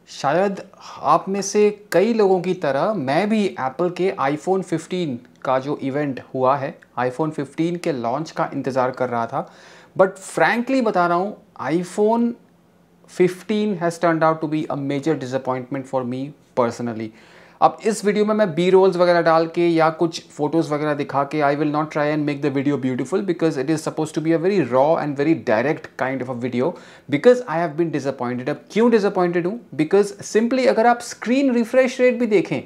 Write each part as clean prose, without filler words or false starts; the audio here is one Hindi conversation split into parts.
शायद आप में से कई लोगों की तरह मैं भी एप्पल के आईफोन 15 का जो इवेंट हुआ है, आईफोन 15 के लॉन्च का इंतज़ार कर रहा था। बट फ्रैंकली बता रहा हूँ, iPhone 15 has turned out to be a major disappointment for me personally. अब इस वीडियो में मैं बी रोल्स वगैरह डाल के या कुछ फोटोज़ वगैरह दिखा के I will not try and make the video beautiful, because it is suppose to be a very raw and very direct kind of a video, because I have been disappointed. अब क्यों डिसअपॉइंटेड हूँ? बिकॉज सिंपली अगर आप स्क्रीन रिफ्रेश रेट भी देखें,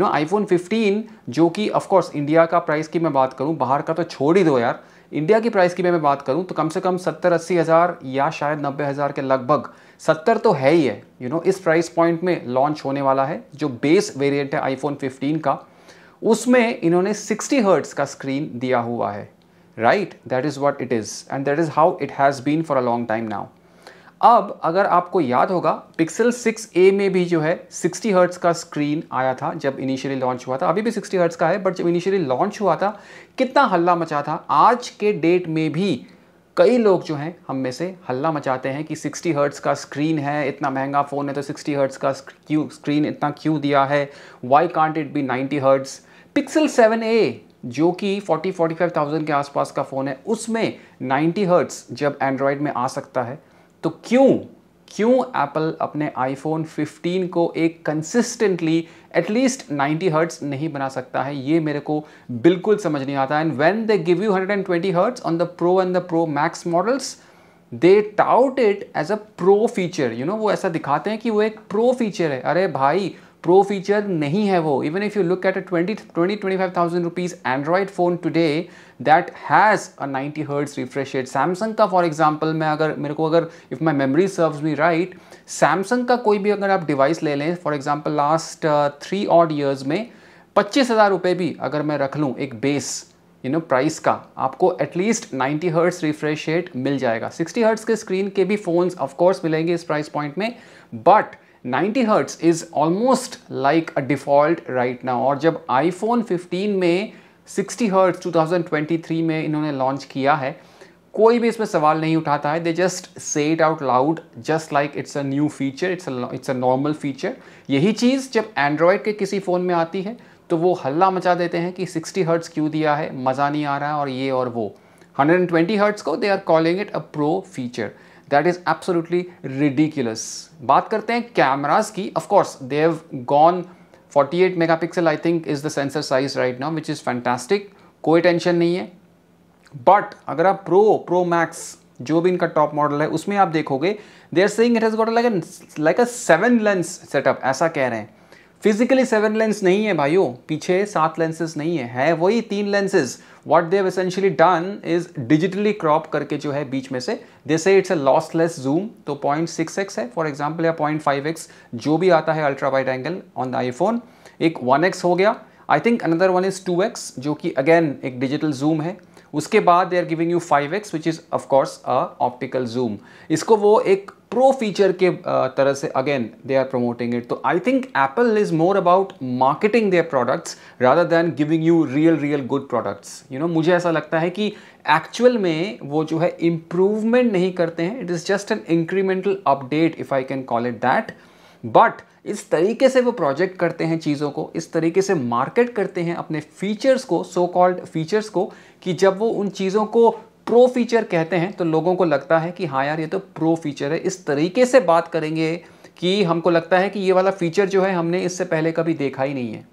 आईफोन 15 जो कि ऑफकोर्स इंडिया का प्राइस की मैं बात करूँ, बाहर का तो छोड़ ही दो यार, इंडिया की प्राइस की मैं बात करूं तो कम से कम 70-80 हज़ार या शायद 90 हज़ार के लगभग, 70 तो है ही है, इस प्राइस पॉइंट में लॉन्च होने वाला है जो बेस वेरिएंट है आईफोन 15 का। उसमें इन्होंने 60 हर्ट्ज का स्क्रीन दिया हुआ है, right? That is what it is and that is how it has been for a long time now. अब अगर आपको याद होगा, पिक्सल 6a में भी जो है 60 हर्ट्ज का स्क्रीन आया था जब इनिशियली लॉन्च हुआ था। अभी भी 60 हर्ट्ज का है, बट जब इनिशियली लॉन्च हुआ था कितना हल्ला मचा था। आज के डेट में भी कई लोग जो हैं हम में से हल्ला मचाते हैं कि 60 हर्ट्ज का स्क्रीन है, इतना महंगा फ़ोन है तो 60 हर्ट्ज का स्क्रीन इतना क्यों दिया है, why can't it be 90 hertz. Pixel 7a जो कि 40-45,000 के आसपास का फ़ोन है, उसमें 90 हर्ट्ज जब एंड्रॉयड में आ सकता है, तो क्यों एप्पल अपने आईफोन 15 को एक कंसिस्टेंटली एटलीस्ट 90 हर्ट्ज नहीं बना सकता है? ये मेरे को बिल्कुल समझ नहीं आता। And when they give you 120 hertz on the pro and the pro max models, they tout it as a pro feature. वो ऐसा दिखाते हैं कि वो एक प्रो फीचर है। अरे भाई, प्रो फीचर नहीं है वो। Even if you look at a 25,000 rupees Android phone today that has a 90 hertz refresh rate. Samsung का फॉर एग्जांपल, अगर if my memory serves me right, Samsung का कोई भी अगर आप डिवाइस ले लें, for example last 3 odd years में 25,000 रुपये भी अगर मैं रख लूँ एक बेस प्राइस का, आपको एटलीस्ट 90 हर्ट्ज रिफ्रेश रेट मिल जाएगा। 60 हर्ट्ज के स्क्रीन के भी फोन्स ऑफकोर्स मिलेंगे इस प्राइस पॉइंट में, but 90 hertz is almost like a default right now. और जब आईफोन 15 में 60 हर्ट्ज 2023 में इन्होंने लॉन्च किया है, कोई भी इसमें सवाल नहीं उठाता है। They just say it out loud just like it's a new feature, it's a normal feature. यही चीज़ जब एंड्रॉयड के किसी फ़ोन में आती है तो वो हल्ला मचा देते हैं कि 60 हर्ट्ज क्यों दिया है, मज़ा नहीं आ रहा है और ये और वो। 120 हर्ट्ज को they are calling it a pro feature. That is absolutely ridiculous. बात करते हैं कैमरास की। Of course they have gone 48 megapixel I think is the sensor size right now, which is fantastic, कोई टेंशन नहीं है। बट अगर आप प्रो मैक्स जो भी इनका टॉप मॉडल है उसमें आप देखोगे, they are saying it has got like a 7 lens setup, ऐसा कह रहे हैं। फिजिकली 7 लेंस नहीं है भाइयों, पीछे 7 लेंसेज नहीं है वही 3 lenses. What they have essentially done is digitally crop करके जो है बीच में से, दे से इट्स अ लॉसलेस जूम, तो 0.6x है फॉर एग्जांपल, या 0.5x जो भी आता है ultra wide angle on the iPhone. एक 1x हो गया, I think another one is 2x जो कि अगेन एक डिजिटल जूम है। उसके बाद they are giving you 5x which is of course a optical zoom. इसको वो एक प्रो फीचर के तरह से again they are promoting it. तो I think Apple is more about marketing their products rather than giving you real good products. मुझे ऐसा लगता है कि एक्चुअल में वो जो है इम्प्रूवमेंट नहीं करते हैं, it is just an incremental update if I can call it that. But इस तरीके से वो प्रोजेक्ट करते हैं चीज़ों को, इस तरीके से मार्केट करते हैं अपने फीचर्स को, सो कॉल्ड फीचर्स को, कि जब वो उन चीज़ों को प्रो फीचर कहते हैं तो लोगों को लगता है कि हाँ यार ये तो प्रो फीचर है। इस तरीके से बात करेंगे कि हमको लगता है कि ये वाला फीचर जो है हमने इससे पहले कभी देखा ही नहीं है।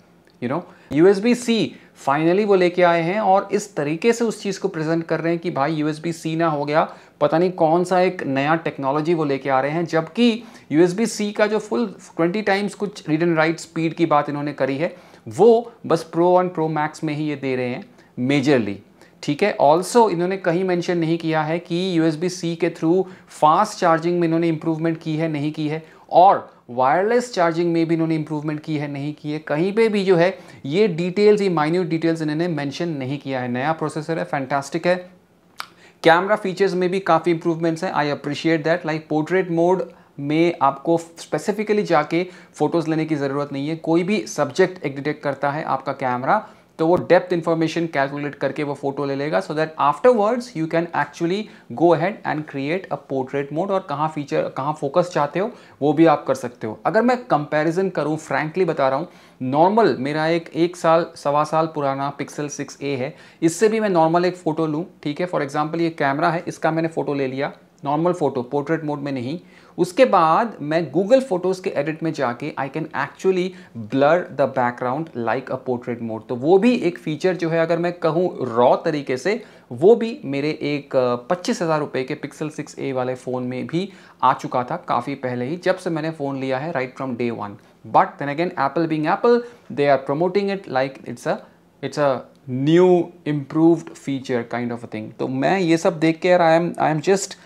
USB-C फाइनली वो लेके आए हैं और इस तरीके से उस चीज़ को प्रेजेंट कर रहे हैं कि भाई USB-C ना हो गया, पता नहीं कौन सा एक नया टेक्नोलॉजी वो लेके आ रहे हैं। जबकि USB-C का जो फुल 20 टाइम्स कुछ रीड एंड राइट स्पीड की बात इन्होंने करी है, वो बस प्रो और प्रो मैक्स में ही ये दे रहे हैं मेजरली, ठीक है। ऑल्सो इन्होंने कहीं मेंशन नहीं किया है कि USB-C के थ्रू फास्ट चार्जिंग में इन्होंने इंप्रूवमेंट की है नहीं की है, और वायरलेस चार्जिंग में भी इन्होंने इंप्रूवमेंट की है नहीं की है। कहीं पे भी जो है ये डिटेल्स, ये माइन्यूट डिटेल्स इन्होंने मेंशन नहीं किया है। नया प्रोसेसर है, फैंटास्टिक है। कैमरा फीचर्स में भी काफ़ी इंप्रूवमेंट्स हैं, I appreciate that. Like portrait mode में आपको स्पेसिफिकली जाके फोटोज़ लेने की ज़रूरत नहीं है, कोई भी सब्जेक्ट एक डिटेक्ट करता है आपका कैमरा, तो वो डेप्थ इंफॉर्मेशन कैलकुलेट करके वो फोटो ले लेगा, so that afterwards you can actually go ahead and create a portrait mode, और कहाँ फोकस चाहते हो वो भी आप कर सकते हो। अगर मैं कंपैरिजन करूं, फ्रैंकली बता रहा हूं, नॉर्मल मेरा एक साल सवा साल पुराना पिक्सल 6a है, इससे भी मैं नॉर्मल एक फ़ोटो लूँ, ठीक है, फॉर एग्जांपल ये कैमरा है, इसका मैंने फ़ोटो ले लिया, नॉर्मल फ़ोटो पोर्ट्रेट मोड में नहीं, उसके बाद मैं गूगल फोटोज़ के एडिट में जाके I can actually blur the background like a portrait mode. तो वो भी एक फीचर जो है, अगर मैं कहूँ रॉ तरीके से, वो भी मेरे एक 25,000 रुपये के पिक्सल 6a वाले फ़ोन में भी आ चुका था काफ़ी पहले ही, जब से मैंने फ़ोन लिया है, right from day one. But then again Apple being Apple, they are promoting it like it's a new improved feature kind of a thing. तो मैं ये सब देख के यार I am just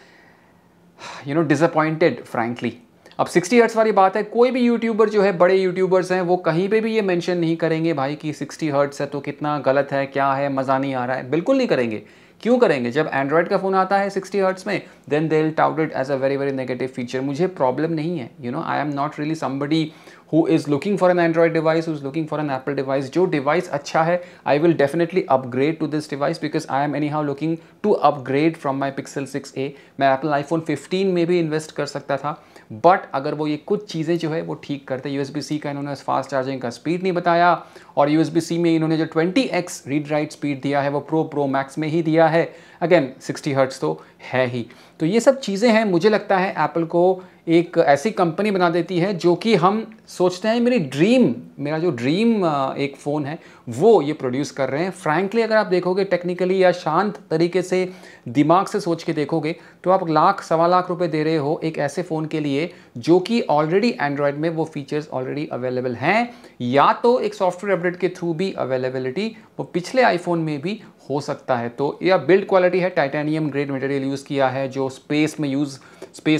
disappointed frankly. अब 60 हर्ट्स वाली बात है, कोई भी यूट्यूबर जो है, बड़े यूट्यूबर्स हैं, वो कहीं पे भी ये मेंशन नहीं करेंगे भाई कि 60 हर्ट्स है तो कितना गलत है, क्या है, मज़ा नहीं आ रहा है, बिल्कुल नहीं करेंगे। क्यों करेंगे? जब एंड्रॉयड का फ़ोन आता है 60 हर्ट्स में, then they will tout it as a very very negative feature. मुझे प्रॉब्लम नहीं है, I am not really somebody who is looking for an Android device, who is looking for an Apple device. जो device अच्छा है, I will definitely upgrade to this device because I am anyhow looking to upgrade from my Pixel 6a. मैं Apple iPhone 15 में भी इन्वेस्ट कर सकता था, बट अगर वो ये कुछ चीज़ें जो है वो ठीक करते, USB-C का इन्होंने फास्ट चार्जिंग का स्पीड नहीं बताया, और USB-C में इन्होंने जो 20x रीड राइट स्पीड दिया है वो प्रो मैक्स में ही दिया है। अगेन 60 हर्ट्स तो है ही। तो ये सब चीज़ें हैं, मुझे लगता है एप्पल को एक ऐसी कंपनी बना देती है जो कि हम सोचते हैं मेरा जो ड्रीम एक फ़ोन है वो ये प्रोड्यूस कर रहे हैं। फ्रैंकली अगर आप देखोगे टेक्निकली या शांत तरीके से दिमाग से सोच के देखोगे, तो आप लाख सवा लाख रुपए दे रहे हो एक ऐसे फ़ोन के लिए जो कि ऑलरेडी एंड्रॉयड में वो फीचर्स ऑलरेडी अवेलेबल हैं, या तो एक सॉफ्टवेयर अपडेट के थ्रू भी अवेलेबिलिटी वो पिछले आईफोन में भी हो सकता है। तो या बिल्ड क्वालिटी है, टाइटेनियम ग्रेड मटेरियल यूज़ किया है जो स्पेस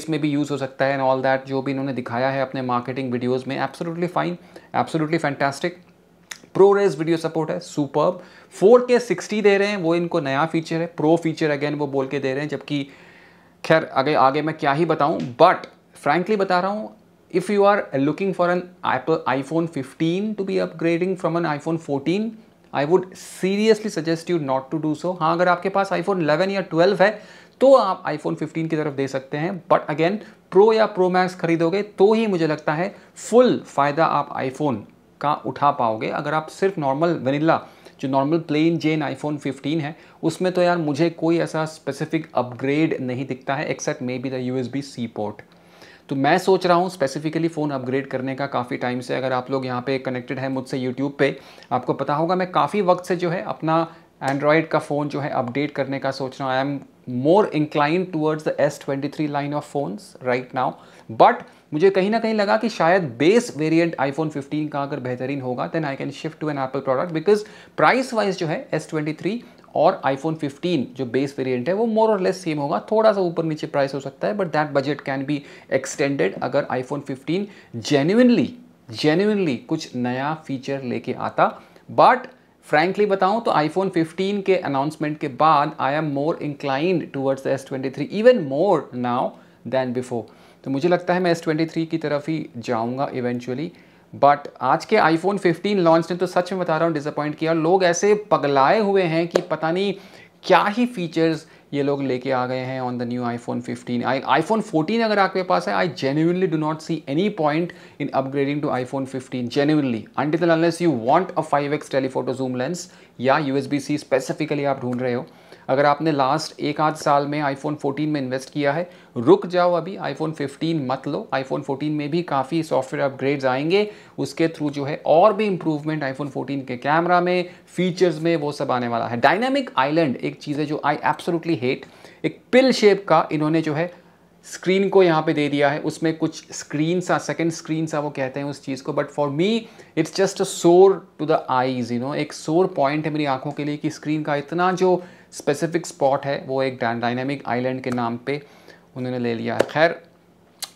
में भी यूज़ हो सकता है एंड ऑल दैट, जो भी इन्होंने दिखाया है अपने मार्केटिंग वीडियोस में, absolutely fine, absolutely fantastic. ProRes video support है, सुपर्ब। 4K 60 दे रहे हैं, वो इनको नया फीचर है, प्रो फीचर अगेन वो बोल के दे रहे हैं, जबकि खैर आगे मैं क्या ही बताऊं, बट फ्रैंकली बता रहा हूं, if you are looking for an iPhone 15 to be upgrading from an iPhone 14, I would seriously suggest you not to do so. हाँ, अगर आपके पास iPhone 11 या 12 है तो आप iPhone 15 की तरफ दे सकते हैं, बट अगेन प्रो या प्रो मैक्स खरीदोगे तो ही मुझे लगता है फुल फ़ायदा आप आईफोन का उठा पाओगे। अगर आप सिर्फ नॉर्मल वनीला जो नॉर्मल प्लेन जेन iPhone 15 है, उसमें तो यार मुझे कोई ऐसा स्पेसिफिक अपग्रेड नहीं दिखता है, except may be the USB-C port. तो मैं सोच रहा हूँ स्पेसिफिकली फ़ोन अपग्रेड करने का काफ़ी टाइम से। अगर आप लोग यहाँ पे कनेक्टेड हैं मुझसे यूट्यूब पे, आपको पता होगा मैं काफ़ी वक्त से जो है अपना एंड्रॉयड का फ़ोन जो है अपडेट करने का सोच रहा हूँ। I am more inclined towards the S23 line of phones right now, but मुझे कहीं ना कहीं लगा कि शायद बेस वेरिएंट iPhone 15 का अगर बेहतरीन होगा, then I can shift to an Apple product, because price wise जो है S23 और iPhone 15 जो बेस वेरिएंट है वो मोर और लेस सेम होगा, थोड़ा सा ऊपर नीचे प्राइस हो सकता है, but that budget can be extended अगर iPhone 15 जेन्युइनली कुछ नया फीचर लेके आता। बट फ्रैंकली बताऊं तो iPhone 15 के अनाउंसमेंट के बाद I am more inclined towards the S23 even more now then before. तो मुझे लगता है मैं S23 की तरफ ही जाऊंगा इवेंचुअली। बट आज के iPhone 15 लॉन्च ने तो सच में बता रहा हूँ डिसअपॉइंट किया। लोग ऐसे पगलाए हुए हैं कि पता नहीं क्या ही फीचर्स ये लोग लेके आ गए हैं on the new iPhone 15। iPhone 14 अगर आपके पास है, I genuinely do not see any point in upgrading to iPhone 15 genuinely, until unless you want a 5x telephoto zoom lens या USB-C स्पेसिफिकली आप ढूंढ रहे हो। अगर आपने लास्ट एक आध साल में iPhone 14 में इन्वेस्ट किया है, रुक जाओ, अभी iPhone 15 मत लो। iPhone 14 में भी काफ़ी सॉफ्टवेयर अपग्रेड्स आएंगे, उसके थ्रू जो है और भी इंप्रूवमेंट iPhone 14 के कैमरा में, फीचर्स में, वो सब आने वाला है। डायनामिक आइलैंड एक चीज़ है जो आई एब्सोल्युटली हेट। एक पिल शेप का इन्होंने जो है स्क्रीन को यहाँ पे दे दिया है, उसमें कुछ स्क्रीन सा, सेकंड स्क्रीन सा वो कहते हैं उस चीज़ को, but for me it's just a सोर टू द आईज, एक सोर पॉइंट है मेरी आंखों के लिए कि स्क्रीन का इतना जो स्पेसिफिक स्पॉट है वो एक डायनामिक आइलैंड के नाम पे उन्होंने ले लिया है। खैर,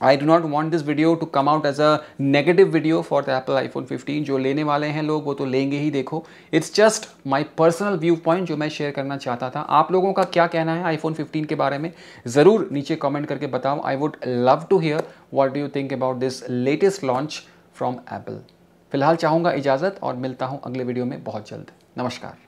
I do not want this video to come out as a negative video for the Apple iPhone 15। जो लेने वाले हैं लोग वो तो लेंगे ही, देखो it's just my personal view point जो मैं शेयर करना चाहता था। आप लोगों का क्या कहना है iPhone 15 के बारे में, ज़रूर नीचे कमेंट करके बताओ। I would love to hear what do you think about this latest launch from Apple. फिलहाल चाहूँगा इजाज़त और मिलता हूँ अगले वीडियो में बहुत जल्द। नमस्कार।